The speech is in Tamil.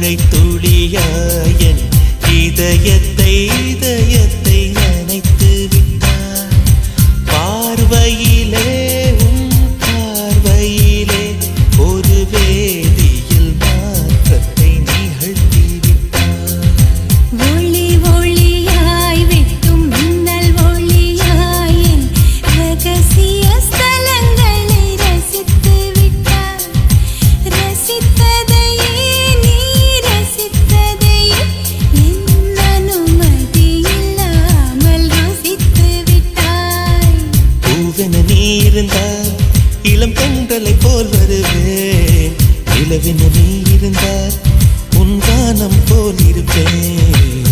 மழை துளியாயன் இதயத்தை நனைத்து விட்டான். பார்வையிலே பார்வையிலே ஒரு வேதியில் மாற்றத்தை நிகழ்த்தி விட்டான். ஒளி ஒளியாய் வெட்டும் மின்னல் ஒளியாய் ரகசிய ஸ்தலங்களை ரசித்து விட்டான். ரசித்ததையே நீ ரசித்ததையே என் அனுமதி இல்லாமல் ருசித்து விட்டாய். பூவென நீ இருந்தால் இளம் பெண்களை போல் வருவேன். நிலவென நீ இருந்தால் உன் கானம் போல் இருப்பேன்.